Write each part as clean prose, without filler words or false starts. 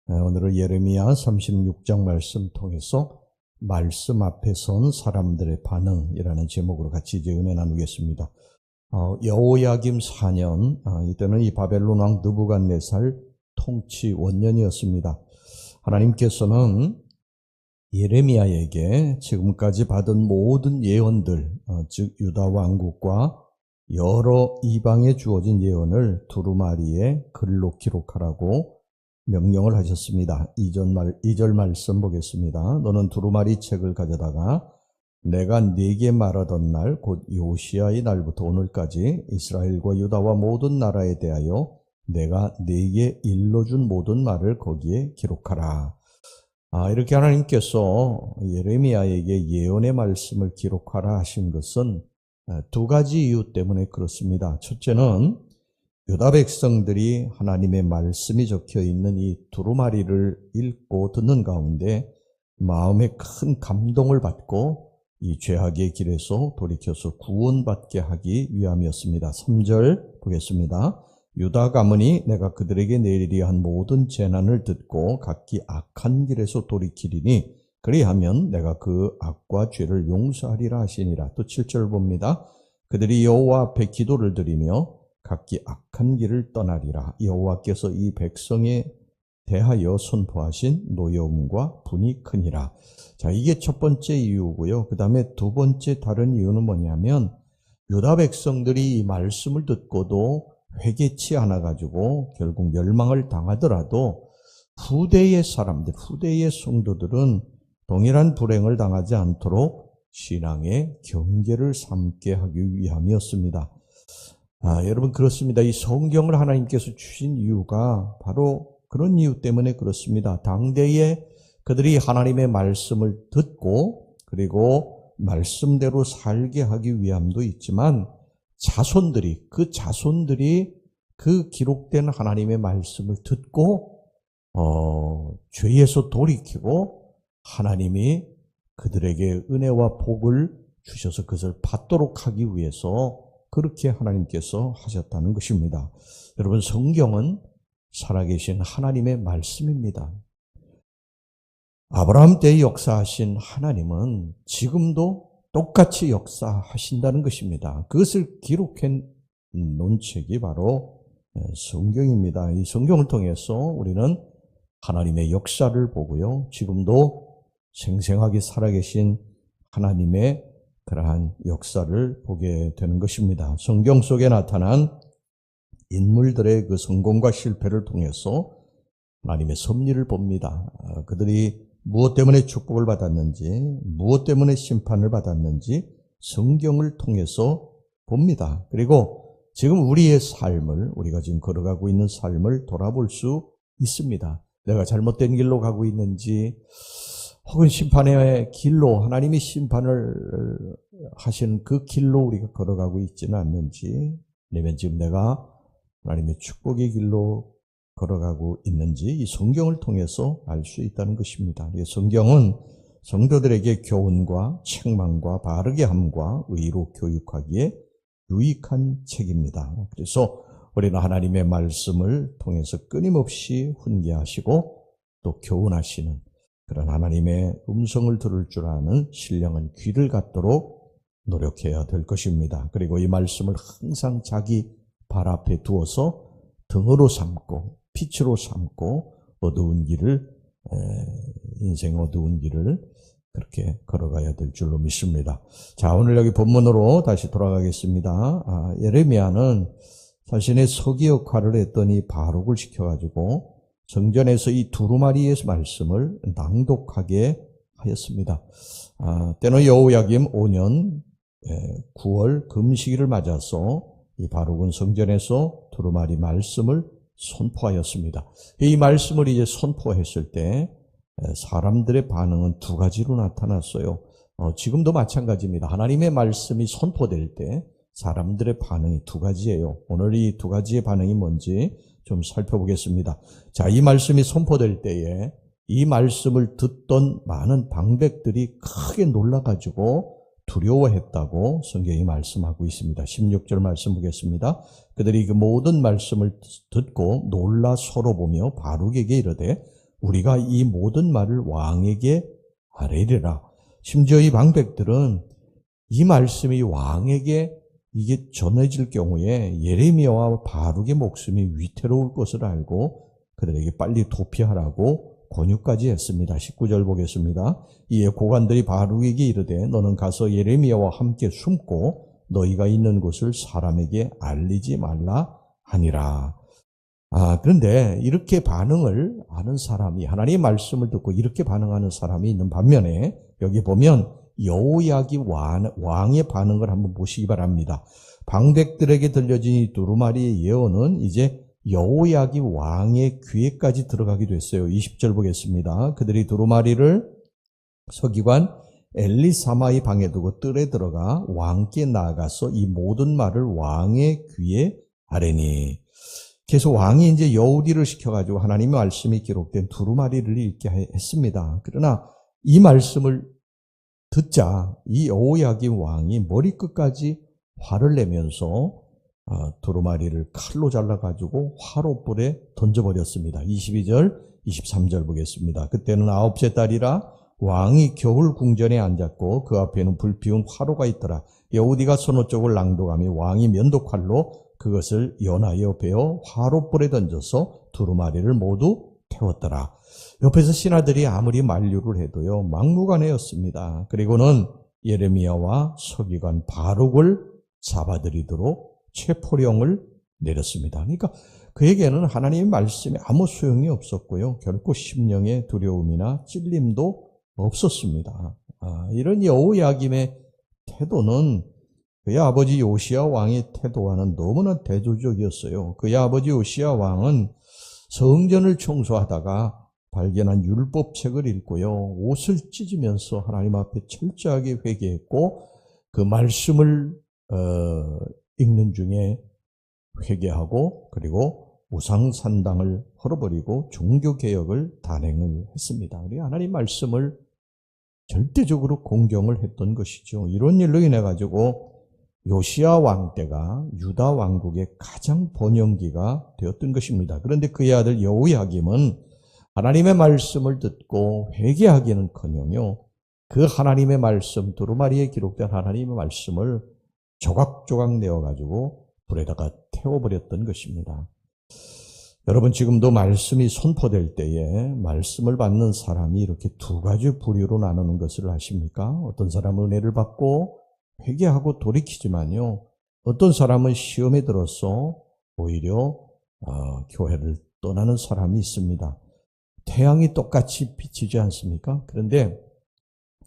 오늘은 예레미야 36장 말씀 통해서 말씀 앞에 선 사람들의 반응이라는 제목으로 같이 이제 은혜 나누겠습니다. 여호야김 4년, 이때는 이 바벨론 왕 느부갓네살 통치 원년이었습니다. 하나님께서는 예레미야에게 지금까지 받은 모든 예언들, 즉 유다 왕국과 여러 이방에 주어진 예언을 두루마리에 글로 기록하라고 명령을 하셨습니다. 2절 말씀 보겠습니다. 너는 두루마리 책을 가져다가 내가 네게 말하던 날, 곧 요시야의 날부터 오늘까지 이스라엘과 유다와 모든 나라에 대하여 내가 네게 일러준 모든 말을 거기에 기록하라. 이렇게 하나님께서 예레미야에게 예언의 말씀을 기록하라 하신 것은 두 가지 이유 때문에 그렇습니다. 첫째는 유다 백성들이 하나님의 말씀이 적혀 있는 이 두루마리를 읽고 듣는 가운데 마음에 큰 감동을 받고 이 죄악의 길에서 돌이켜서 구원받게 하기 위함이었습니다. 3절 보겠습니다. 유다 가문이 내가 그들에게 내리려 한 모든 재난을 듣고 각기 악한 길에서 돌이키리니 그리하면 내가 그 악과 죄를 용서하리라 하시니라. 또 7절 봅니다. 그들이 여호와 앞에 기도를 드리며 각기 악한 길을 떠나리라. 여호와께서 이 백성에 대하여 선포하신 노여움과 분이 크니라. 자, 이게 첫 번째 이유고요. 그 다음에 두 번째 다른 이유는 뭐냐면 유다 백성들이 이 말씀을 듣고도 회개치 않아가지고 결국 멸망을 당하더라도 후대의 사람들, 후대의 성도들은 동일한 불행을 당하지 않도록 신앙의 경계를 삼게 하기 위함이었습니다. 여러분 그렇습니다. 이 성경을 하나님께서 주신 이유가 바로 그런 이유 때문에 그렇습니다. 당대에 그들이 하나님의 말씀을 듣고 그리고 말씀대로 살게 하기 위함도 있지만 자손들이 그 기록된 하나님의 말씀을 듣고 죄에서 돌이키고 하나님이 그들에게 은혜와 복을 주셔서 그것을 받도록 하기 위해서 그렇게 하나님께서 하셨다는 것입니다. 여러분 성경은 살아계신 하나님의 말씀입니다. 아브라함 때 역사하신 하나님은 지금도 똑같이 역사하신다는 것입니다. 그것을 기록해 놓은 책이 바로 성경입니다. 이 성경을 통해서 우리는 하나님의 역사를 보고요. 지금도 생생하게 살아계신 하나님의 그러한 역사를 보게 되는 것입니다. 성경 속에 나타난 인물들의 그 성공과 실패를 통해서 하나님의 섭리를 봅니다. 그들이 무엇 때문에 축복을 받았는지, 무엇 때문에 심판을 받았는지 성경을 통해서 봅니다. 그리고 지금 우리의 삶을, 우리가 지금 걸어가고 있는 삶을 돌아볼 수 있습니다. 내가 잘못된 길로 가고 있는지, 혹은 심판의 길로 하나님이 심판을 하시는 그 길로 우리가 걸어가고 있지는 않는지, 아니면 지금 내가 하나님의 축복의 길로 걸어가고 있는지 이 성경을 통해서 알 수 있다는 것입니다. 성경은 성도들에게 교훈과 책망과 바르게 함과 의로 교육하기에 유익한 책입니다. 그래서 우리는 하나님의 말씀을 통해서 끊임없이 훈계하시고 또 교훈하시는 그런 하나님의 음성을 들을 줄 아는 신령한 귀를 갖도록 노력해야 될 것입니다. 그리고 이 말씀을 항상 자기 발 앞에 두어서 등으로 삼고 빛으로 삼고 어두운 길을, 인생 어두운 길을 그렇게 걸어가야 될 줄로 믿습니다. 자, 오늘 여기 본문으로 다시 돌아가겠습니다. 예레미야는 자신의 서기 역할을 했던 이 바룩을 시켜가지고 성전에서 이 두루마리의 말씀을 낭독하게 하였습니다. 때는 여호야김 5년 9월 금식일을 맞아서 이 바룩은 성전에서 두루마리 말씀을 선포하였습니다. 이 말씀을 이제 선포했을 때 사람들의 반응은 두 가지로 나타났어요. 지금도 마찬가지입니다. 하나님의 말씀이 선포될 때 사람들의 반응이 두 가지예요. 오늘 이 두 가지의 반응이 뭔지 좀 살펴보겠습니다. 자, 이 말씀이 선포될 때에 이 말씀을 듣던 많은 방백들이 크게 놀라가지고 두려워했다고 성경이 말씀하고 있습니다. 16절 말씀 보겠습니다. 그들이 그 모든 말씀을 듣고 놀라 서로 보며 바룩에게 이르되 우리가 이 모든 말을 왕에게 아뢰리라. 심지어 이 방백들은 이 말씀이 왕에게 이게 전해질 경우에 예레미야와 바룩의 목숨이 위태로울 것을 알고 그들에게 빨리 도피하라고 권유까지 했습니다. 19절 보겠습니다. 이에 고관들이 바룩에게 이르되 너는 가서 예레미야와 함께 숨고 너희가 있는 곳을 사람에게 알리지 말라 하니라. 그런데 이렇게 반응을 하는 사람이, 하나님의 말씀을 듣고 이렇게 반응하는 사람이 있는 반면에 여기 보면 여호야김 왕의 반응을 한번 보시기 바랍니다. 방백들에게 들려진 이 두루마리의 예언은 이제 여호야김 왕의 귀에까지 들어가기도 했어요. 20절 보겠습니다. 그들이 두루마리를 서기관 엘리사마의 방에 두고 뜰에 들어가 왕께 나아가서 이 모든 말을 왕의 귀에 아뢰니. 그래서 왕이 이제 여우디를 시켜가지고 하나님의 말씀이 기록된 두루마리를 읽게 했습니다. 그러나 이 말씀을 듣자 이 여호야김 왕이 머리끝까지 화를 내면서 두루마리를 칼로 잘라가지고 화롯불에 던져버렸습니다. 22절, 23절 보겠습니다. 그때는 9째 달이라 왕이 겨울 궁전에 앉았고 그 앞에는 불피운 화로가 있더라. 여우디가 선호 쪽을 낭독하며 왕이 면도칼로 그것을 연하여 베어 화롯불에 던져서 두루마리를 모두 태웠더라. 옆에서 신하들이 아무리 만류를 해도요 막무가내였습니다. 그리고는 예레미야와 서기관 바룩을 잡아들이도록 체포령을 내렸습니다. 그러니까 그에게는 하나님의 말씀에 아무 소용이 없었고요. 결코 심령의 두려움이나 찔림도 없었습니다. 이런 여호야김의 태도는 그의 아버지 요시야 왕의 태도와는 너무나 대조적이었어요. 그의 아버지 요시야 왕은 성전을 청소하다가 발견한 율법책을 읽고요. 옷을 찢으면서 하나님 앞에 철저하게 회개했고 그 말씀을 읽는 중에 회개하고 그리고 우상산당을 헐어버리고 종교개혁을 단행을 했습니다. 우리 하나님 말씀을 절대적으로 공경을 했던 것이죠. 이런 일로 인해 가지고 요시야 왕 때가 유다 왕국의 가장 번영기가 되었던 것입니다. 그런데 그의 아들 여호야김은 하나님의 말씀을 듣고 회개하기는커녕요 그 하나님의 말씀, 두루마리에 기록된 하나님의 말씀을 조각조각 내어가지고 불에다가 태워버렸던 것입니다. 여러분 지금도 말씀이 선포될 때에 말씀을 받는 사람이 이렇게 두 가지 부류로 나누는 것을 아십니까? 어떤 사람은 은혜를 받고 회개하고 돌이키지만요. 어떤 사람은 시험에 들어서 오히려 교회를 떠나는 사람이 있습니다. 태양이 똑같이 비치지 않습니까? 그런데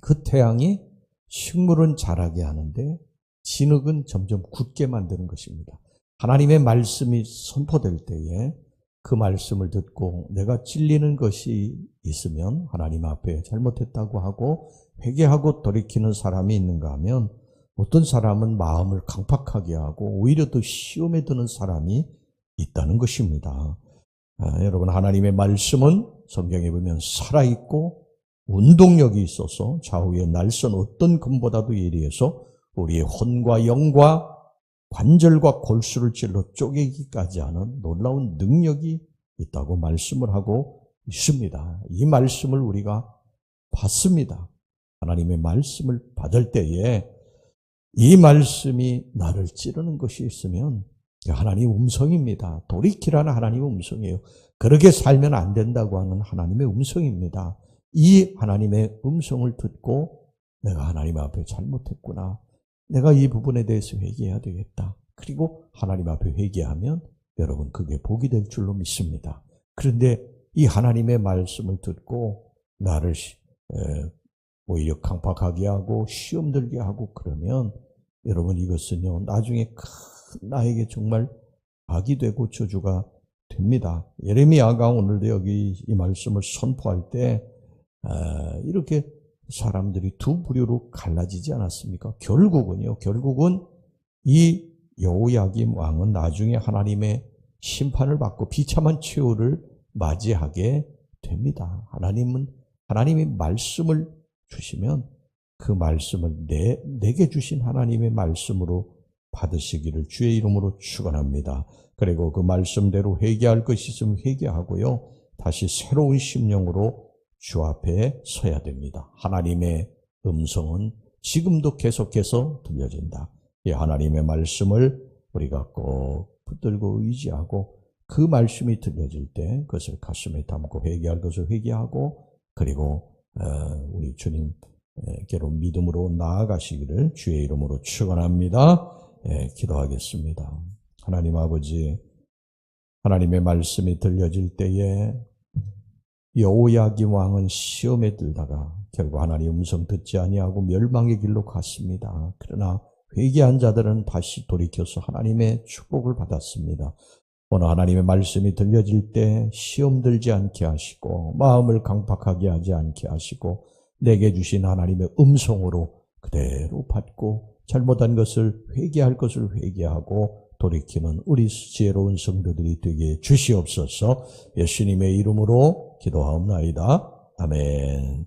그 태양이 식물은 자라게 하는데 진흙은 점점 굳게 만드는 것입니다. 하나님의 말씀이 선포될 때에 그 말씀을 듣고 내가 찔리는 것이 있으면 하나님 앞에 잘못했다고 하고 회개하고 돌이키는 사람이 있는가 하면 어떤 사람은 마음을 강팍하게 하고 오히려 더 시험에 드는 사람이 있다는 것입니다. 여러분 하나님의 말씀은 성경에 보면 살아있고 운동력이 있어서 좌우의 날선 어떤 금보다도 예리해서 우리의 혼과 영과 관절과 골수를 찔러 쪼개기까지 하는 놀라운 능력이 있다고 말씀을 하고 있습니다. 이 말씀을 우리가 받습니다. 하나님의 말씀을 받을 때에 이 말씀이 나를 찌르는 것이 있으면 하나님의 음성입니다. 돌이키라는 하나님의 음성이에요. 그렇게 살면 안 된다고 하는 하나님의 음성입니다. 이 하나님의 음성을 듣고 내가 하나님 앞에 잘못했구나. 내가 이 부분에 대해서 회개해야 되겠다. 그리고 하나님 앞에 회개하면 여러분 그게 복이 될 줄로 믿습니다. 그런데 이 하나님의 말씀을 듣고 나를 오히려 강팍하게 하고 시험 들게 하고 그러면 여러분 이것은요 나중에 큰 나에게 정말 악이 되고 저주가 됩니다. 예레미야가 오늘도 여기 이 말씀을 선포할 때 이렇게 사람들이 두 부류로 갈라지지 않았습니까? 결국은 이 여호야김 왕은 나중에 하나님의 심판을 받고 비참한 최후를 맞이하게 됩니다. 하나님이 말씀을 주시면 그 말씀을 내게 주신 하나님의 말씀으로 받으시기를 주의 이름으로 축원합니다. 그리고 그 말씀대로 회개할 것이 있으면 회개하고요. 다시 새로운 심령으로 주 앞에 서야 됩니다. 하나님의 음성은 지금도 계속해서 들려진다. 이 하나님의 말씀을 우리가 꼭 붙들고 의지하고 그 말씀이 들려질 때 그것을 가슴에 담고 회개할 것을 회개하고 그리고 우리 주님께로 믿음으로 나아가시기를 주의 이름으로 축원합니다. 기도하겠습니다. 하나님 아버지, 하나님의 말씀이 들려질 때에 여호야김 왕은 시험에 들다가 결국 하나님의 음성 듣지 아니하고 멸망의 길로 갔습니다. 그러나 회개한 자들은 다시 돌이켜서 하나님의 축복을 받았습니다. 오늘 하나님의 말씀이 들려질 때 시험 들지 않게 하시고 마음을 강팍하게 하지 않게 하시고 내게 주신 하나님의 음성으로 그대로 받고 잘못한 것을 회개할 것을 회개하고 돌이키는 우리 지혜로운 성도들이 되게 주시옵소서. 예수님의 이름으로 기도하옵나이다. 아멘.